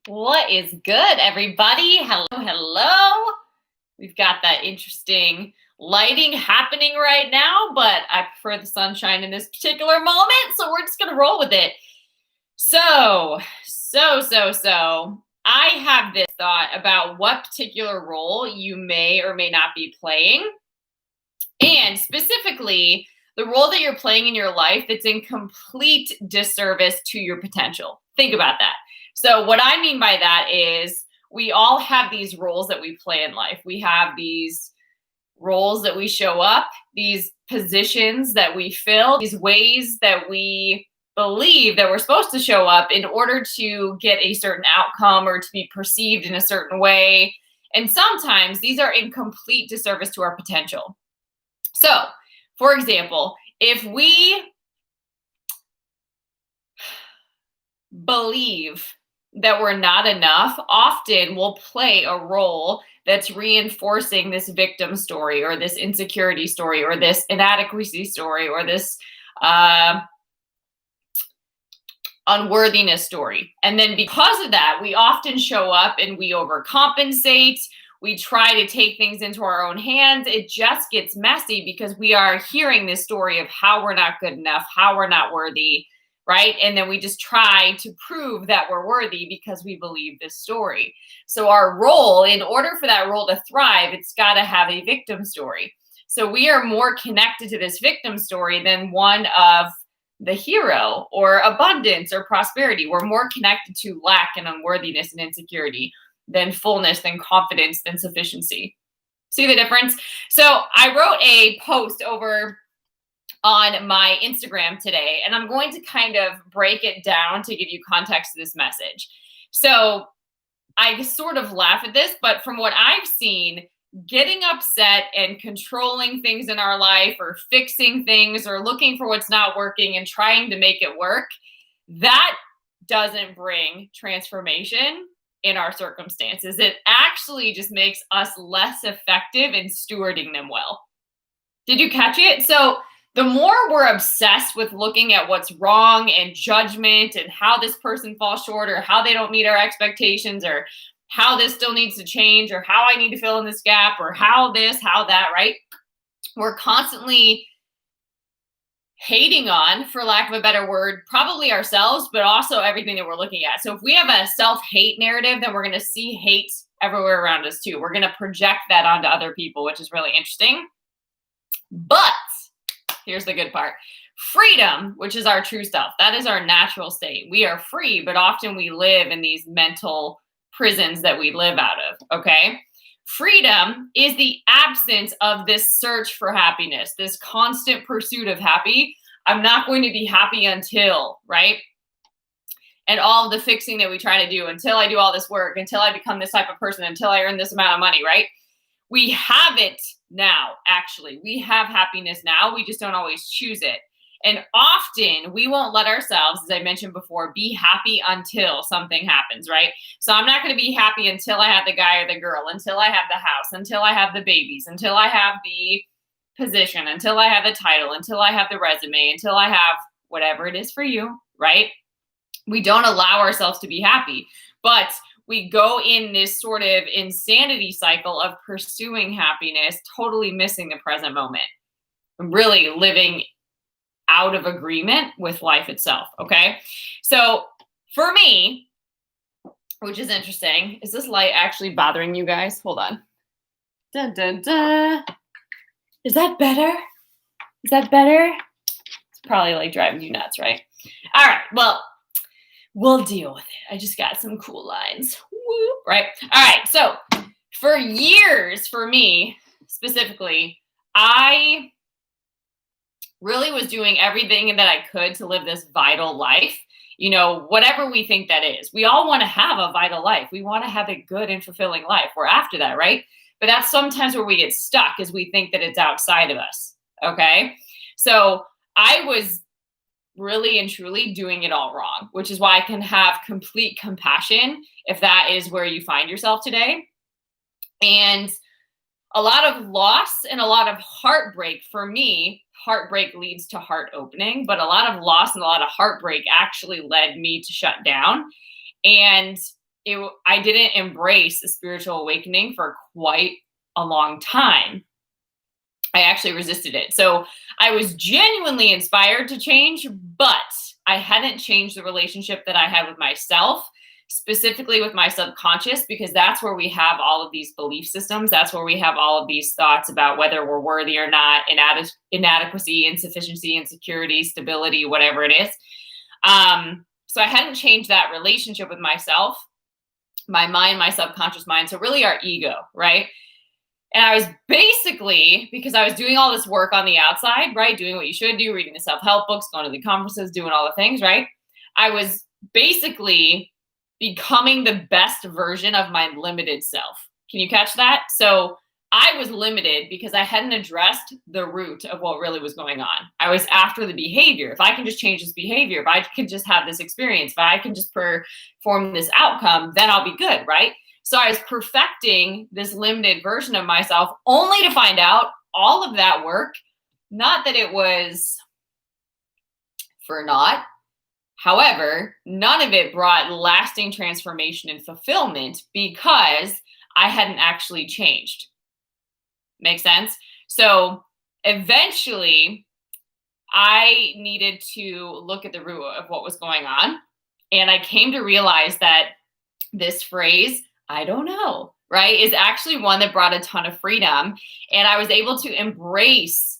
What is good, everybody? Hello, hello. We've got that interesting lighting happening right now, but I prefer the sunshine in this particular moment, so we're just going to roll with it. So, I have this thought about what particular role you may or may not be playing, and specifically the role that you're playing in your life that's in complete disservice to your potential. Think about that. So what I mean by that is we all have these roles that we play in life. We have these roles that we show up, these positions that we fill, these ways that we believe that we're supposed to show up in order to get a certain outcome or to be perceived in a certain way. And sometimes these are in complete disservice to our potential. So, for example, if we believe that we're not enough, often we'll play a role that's reinforcing this victim story or this insecurity story or this inadequacy story or this unworthiness story. And then because of that, we often show up and we overcompensate. We try to take things into our own hands. It just gets messy because we are hearing this story of how we're not good enough, how we're not worthy, right? And then we just try to prove that we're worthy because we believe this story. So our role, in order for that role to thrive, it's got to have a victim story. So we are more connected to this victim story than one of the hero or abundance or prosperity. We're more connected to lack and unworthiness and insecurity than fullness, than confidence, than sufficiency. See the difference? So I wrote a post over on my Instagram today, and I'm going to kind of break it down to give you context to this message. So I sort of laugh at this, but from what I've seen, getting upset and controlling things in our life or fixing things or looking for what's not working and trying to make it work, that doesn't bring transformation in our circumstances. It actually just makes us less effective in stewarding them well. Did you catch it? So the more we're obsessed with looking at what's wrong and judgment and how this person falls short or how they don't meet our expectations or how this still needs to change or how I need to fill in this gap or how this, how that, right? We're constantly hating on, for lack of a better word, probably ourselves, but also everything that we're looking at. So if we have a self-hate narrative, then we're going to see hate everywhere around us too. We're going to project that onto other people, which is really interesting. But here's the good part. Freedom, which is our true self, that is our natural state. We are free, but often we live in these mental prisons that we live out of, okay? Freedom is the absence of this search for happiness, this constant pursuit of happy. I'm not going to be happy until, right? And all of the fixing that we try to do until I do all this work, until I become this type of person, until I earn this amount of money, right? We have it now, actually. We have happiness now. We just don't always choose it. And often we won't let ourselves, as I mentioned before, be happy until something happens, right? So I'm not going to be happy until I have the guy or the girl, until I have the house, until I have the babies, until I have the position, until I have the title, until I have the resume, until I have whatever it is for you, right? We don't allow ourselves to be happy, but we go in this sort of insanity cycle of pursuing happiness, totally missing the present moment, really living out of agreement with life itself, okay? So for me, which is interesting, is this light actually bothering you guys? Hold on. Dun, dun, dun. Is that better? Is that better? It's probably like driving you nuts, right? All right, well, we'll deal with it. I just got some cool lines, whoop, right? All right, so for years, for me specifically, I really was doing everything that I could to live this vital life, you know, whatever we think that is. We all want to have a vital life. We want to have a good and fulfilling life. We're after that, right? But that's sometimes where we get stuck, is we think that it's outside of us, okay? So I was really and truly doing it all wrong, which is why I can have complete compassion if that is where you find yourself today. And a lot of loss and a lot of heartbreak for me. Heartbreak leads to heart opening, but a lot of loss and a lot of heartbreak actually led me to shut down. And I didn't embrace a spiritual awakening for quite a long time. I actually resisted it. So I was genuinely inspired to change, but I hadn't changed the relationship that I had with myself, specifically with my subconscious, because that's where we have all of these belief systems. That's where we have all of these thoughts about whether we're worthy or not, inadequacy, insufficiency, insecurity, stability, whatever it is. So I hadn't changed that relationship with myself, my mind, my subconscious mind. So really our ego, right? And I was basically, because I was doing all this work on the outside, right? Doing what you should do, reading the self-help books, going to the conferences, doing all the things, right? I was basically becoming the best version of my limited self. Can you catch that? So I was limited because I hadn't addressed the root of what really was going on. I was after the behavior. If I can just change this behavior, if I can just have this experience, if I can just perform this outcome, then I'll be good, right? So I was perfecting this limited version of myself, only to find out all of that work, not that it was for naught. However, none of it brought lasting transformation and fulfillment because I hadn't actually changed. Make sense? So eventually, I needed to look at the root of what was going on. And I came to realize that this phrase, I don't know, right, is actually one that brought a ton of freedom. And I was able to embrace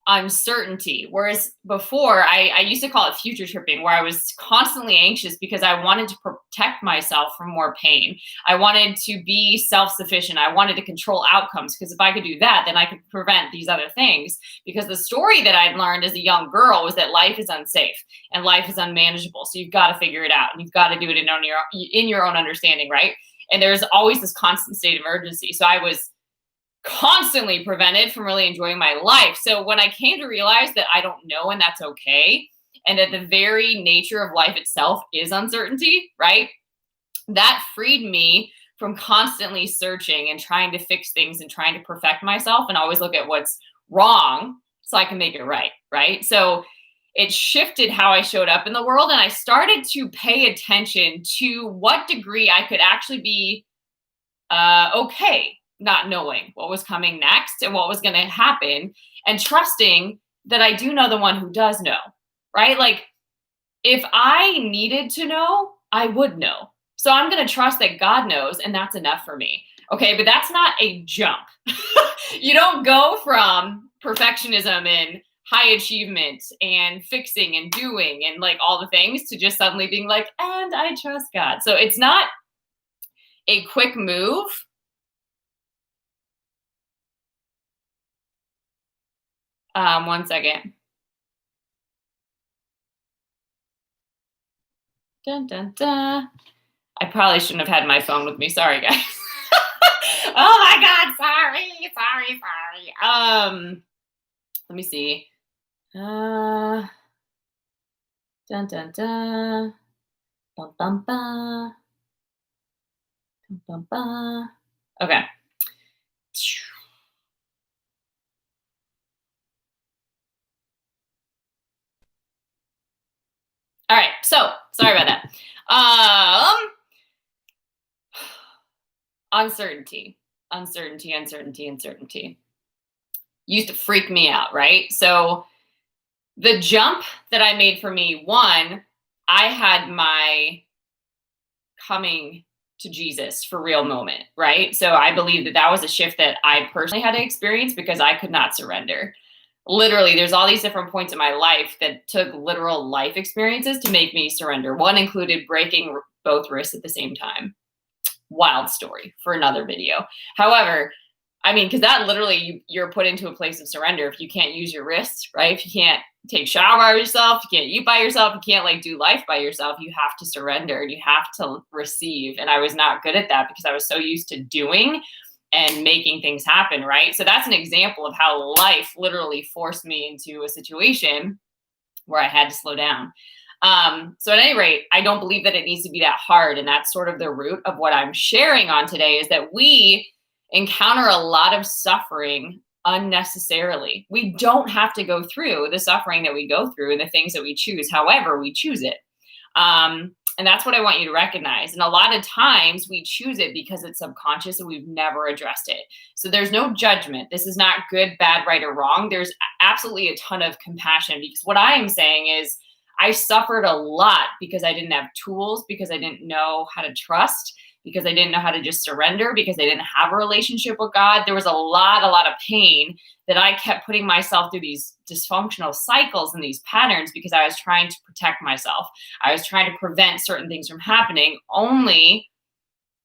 uncertainty. Whereas before, I used to call it future tripping, where I was constantly anxious because I wanted to protect myself from more pain. I wanted to be self-sufficient. I wanted to control outcomes, because if I could do that, then I could prevent these other things. Because the story that I'd learned as a young girl was that life is unsafe and life is unmanageable. So you've got to figure it out, and you've got to do it in your own understanding, right? And there's always this constant state of urgency. So I was constantly prevented from really enjoying my life. So when I came to realize that I don't know, and that's okay, and that the very nature of life itself is uncertainty, right? That freed me from constantly searching and trying to fix things and trying to perfect myself and always look at what's wrong so I can make it right, right? So it shifted how I showed up in the world, and I started to pay attention to what degree I could actually be okay not knowing what was coming next and what was going to happen, and trusting that I do know the one who does know, right? Like, if I needed to know, I would know. So I'm going to trust that God knows, and that's enough for me. Okay, but that's not a jump. You don't go from perfectionism and high achievement and fixing and doing and like all the things to just suddenly being like, and I trust God. So it's not a quick move. One second. Dun, dun, dun. I probably shouldn't have had my phone with me. Sorry, guys. Oh my God. Sorry. Let me see. Dun, dun, dun. Bum, bum, bum. Bum, bum, bum. Okay. All right, so sorry about that. Uncertainty used to freak me out, right? So the jump that I made for me, one, I had my coming to Jesus for real moment, right? So I believe that that was a shift that I personally had to experience because I could not surrender. Literally, there's all these different points in my life that took literal life experiences to make me surrender. One included breaking both wrists at the same time. Wild story for another video. However, I mean, because that literally, you're put into a place of surrender if you can't use your wrists, right? If you can't take a shower by yourself, you can't eat by yourself, you can't like do life by yourself, you have to surrender and you have to receive. And I was not good at that because I was so used to doing and making things happen, right? So that's an example of how life literally forced me into a situation where I had to slow down. So at any rate, I don't believe that it needs to be that hard. And that's sort of the root of what I'm sharing on today, is that we encounter a lot of suffering unnecessarily. We don't have to go through the suffering that we go through and the things that we choose. However, we choose it. And And that's what I want you to recognize. And a lot of times we choose it because it's subconscious and we've never addressed it. So there's no judgment. This is not good, bad, right, or wrong. There's absolutely a ton of compassion, because what I am saying is I suffered a lot because I didn't have tools, because I didn't know how to trust, because I didn't know how to just surrender, because I didn't have a relationship with God. There was a lot of pain that I kept putting myself through these dysfunctional cycles and these patterns because I was trying to protect myself. I was trying to prevent certain things from happening, only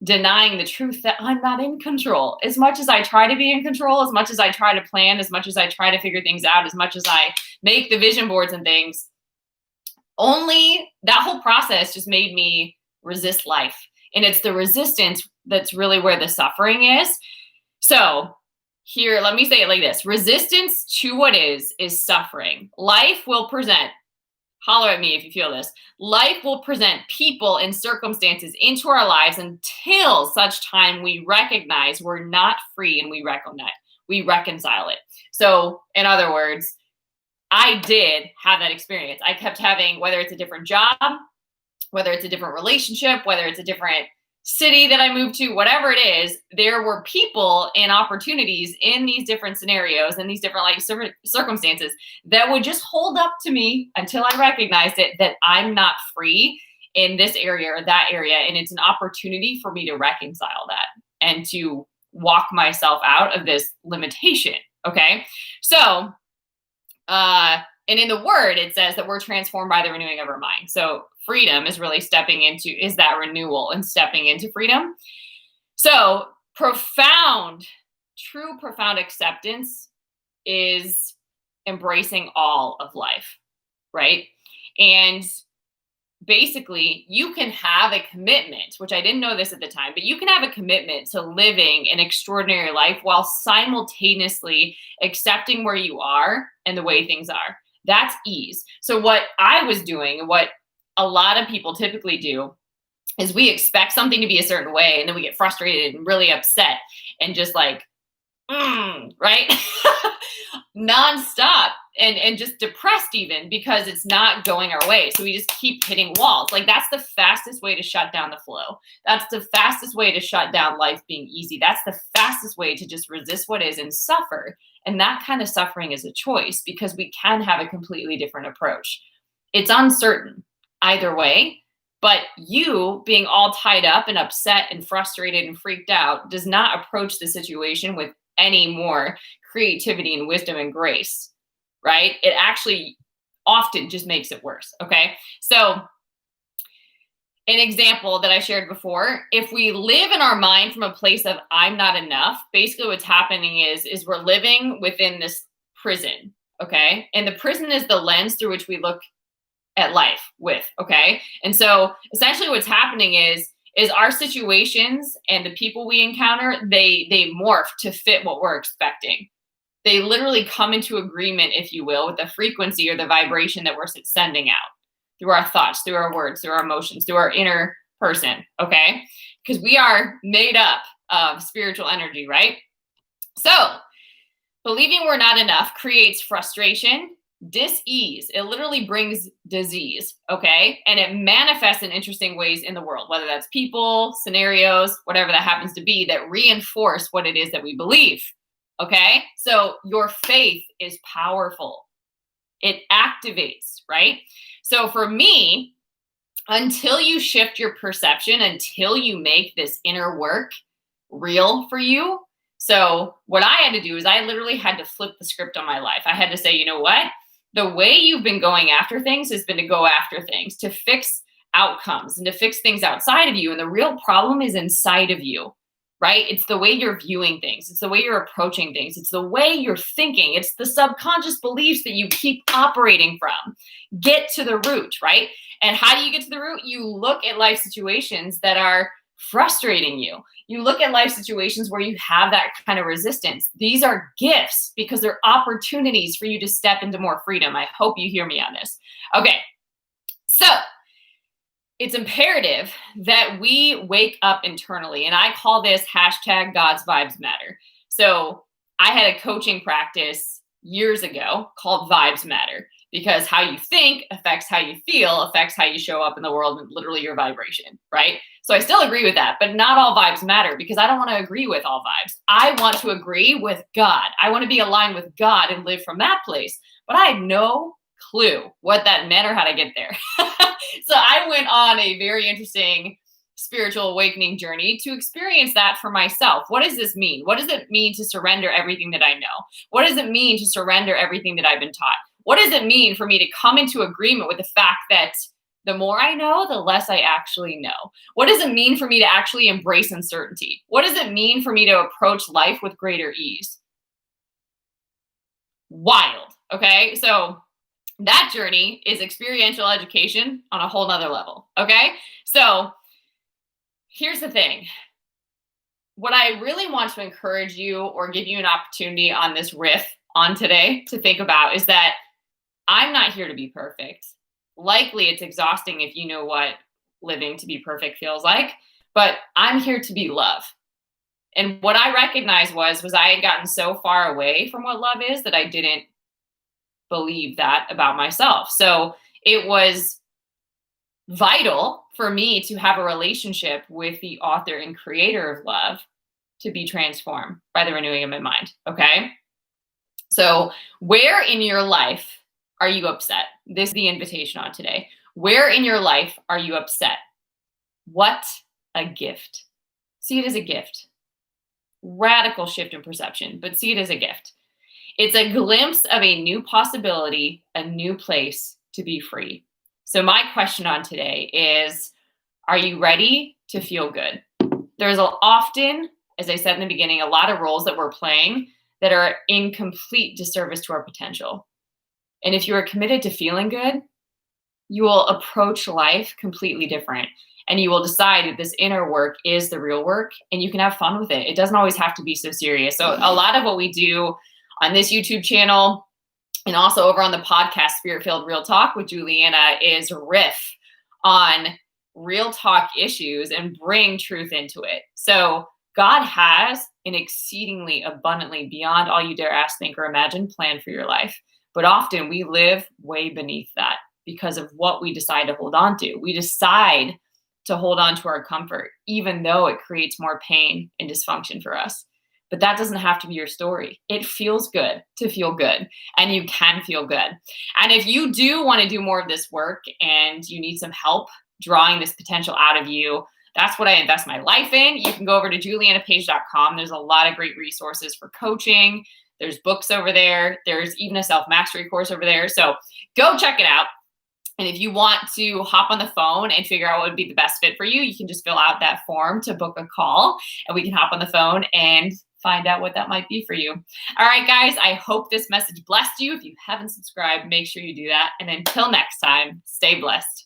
denying the truth that I'm not in control. As much as I try to be in control, as much as I try to plan, as much as I try to figure things out, as much as I make the vision boards and things, only that whole process just made me resist life. And it's the resistance that's really where the suffering is. So here, let me say it like this. Resistance to what is suffering. Life will present, holler at me if you feel this. Life will present people and circumstances into our lives until such time we recognize we're not free and we reconcile it. So in other words, I did have that experience. I kept having, whether it's a different job, whether it's a different relationship, whether it's a different city that I moved to, whatever it is, there were people and opportunities in these different scenarios and these different life circumstances that would just hold up to me until I recognized it, that I'm not free in this area or that area. And it's an opportunity for me to reconcile that and to walk myself out of this limitation. Okay. So, and in the word, it says that we're transformed by the renewing of our mind. So freedom is really is that renewal and stepping into freedom. So true profound acceptance is embracing all of life, right? And basically, you can have a commitment, which I didn't know this at the time, but you can have a commitment to living an extraordinary life while simultaneously accepting where you are and the way things are. That's ease. So what I was doing, and what a lot of people typically do, is we expect something to be a certain way, and then we get frustrated and really upset and just like, right? Nonstop and just depressed even because it's not going our way. So we just keep hitting walls. Like, that's the fastest way to shut down the flow. That's the fastest way to shut down life being easy. That's the fastest way to just resist what is and suffer. And that kind of suffering is a choice, because we can have a completely different approach. It's uncertain either way, but you being all tied up and upset and frustrated and freaked out does not approach the situation with any more creativity and wisdom and grace, right? It actually often just makes it worse. Okay. So an example that I shared before, if we live in our mind from a place of I'm not enough, basically what's happening is we're living within this prison. Okay. And the prison is the lens through which we look at life with. Okay. And so essentially what's happening is our situations and the people we encounter, they morph to fit what we're expecting. They literally come into agreement, if you will, with the frequency or the vibration that we're sending out through our thoughts, through our words, through our emotions, through our inner person. Okay. Because we are made up of spiritual energy, right? So believing we're not enough creates frustration, dis-ease. It literally brings disease, okay? And it manifests in interesting ways in the world, whether that's people, scenarios, whatever that happens to be, that reinforce what it is that we believe, okay? So your faith is powerful. It activates, right? So for me, until you shift your perception, until you make this inner work real for you, so what I had to do is I literally had to flip the script on my life. I had to say, you know what? The way you've been going after things has been to go after things, to fix outcomes and to fix things outside of you. And the real problem is inside of you, right? It's the way you're viewing things. It's the way you're approaching things. It's the way you're thinking. It's the subconscious beliefs that you keep operating from. Get to the root, right? And how do you get to the root? You look at life situations that are frustrating you. You look at life situations where you have that kind of resistance. These are gifts because they're opportunities for you to step into more freedom. I hope you hear me on this. Okay. So it's imperative that we wake up internally. And I call this hashtag God's Vibes Matter. So I had a coaching practice years ago called Vibes Matter, because how you think affects how you feel, affects how you show up in the world, and literally your vibration, right? So I still agree with that, but not all vibes matter because I don't want to agree with all vibes. I want to agree with God. I want to be aligned with God and live from that place. But I had no clue what that meant or how to get there. So I went on a very interesting spiritual awakening journey to experience that for myself. What does this mean? What does it mean to surrender everything that I know? What does it mean to surrender everything that I've been taught? What does it mean for me to come into agreement with the fact that the more I know, the less I actually know? What does it mean for me to actually embrace uncertainty? What does it mean for me to approach life with greater ease? Wild. Okay. So that journey is experiential education on a whole nother level. Okay. So here's the thing. What I really want to encourage you or give you an opportunity on this riff on today to think about is that I'm not here to be perfect. Likely it's exhausting if you know what living to be perfect feels like, but I'm here to be love. And what I recognized was I had gotten so far away from what love is that I didn't believe that about myself. So it was vital for me to have a relationship with the author and creator of love to be transformed by the renewing of my mind. Okay. So where in your life are you upset? This is the invitation on today. Where in your life are you upset? What a gift. See it as a gift. Radical shift in perception, but see it as a gift. It's a glimpse of a new possibility, a new place to be free. So my question on today is, are you ready to feel good? There's often, as I said in the beginning, a lot of roles that we're playing that are in complete disservice to our potential. And if you are committed to feeling good, you will approach life completely different. And you will decide that this inner work is the real work and you can have fun with it. It doesn't always have to be so serious. So a lot of what we do on this YouTube channel and also over on the podcast, Spirit Filled Real Talk with Juliana, is riff on real talk issues and bring truth into it. So God has an exceedingly abundantly beyond all you dare ask, think, or imagine plan for your life. But often we live way beneath that because of what we decide to hold on to. We decide to hold on to our comfort, even though it creates more pain and dysfunction for us. But that doesn't have to be your story. It feels good to feel good, and you can feel good. And if you do want to do more of this work and you need some help drawing this potential out of you, that's what I invest my life in. You can go over to julianapage.com. There's a lot of great resources for coaching. There's books over there. There's even a self-mastery course over there. So go check it out. And if you want to hop on the phone and figure out what would be the best fit for you, you can just fill out that form to book a call and we can hop on the phone and find out what that might be for you. All right, guys, I hope this message blessed you. If you haven't subscribed, make sure you do that. And until next time, stay blessed.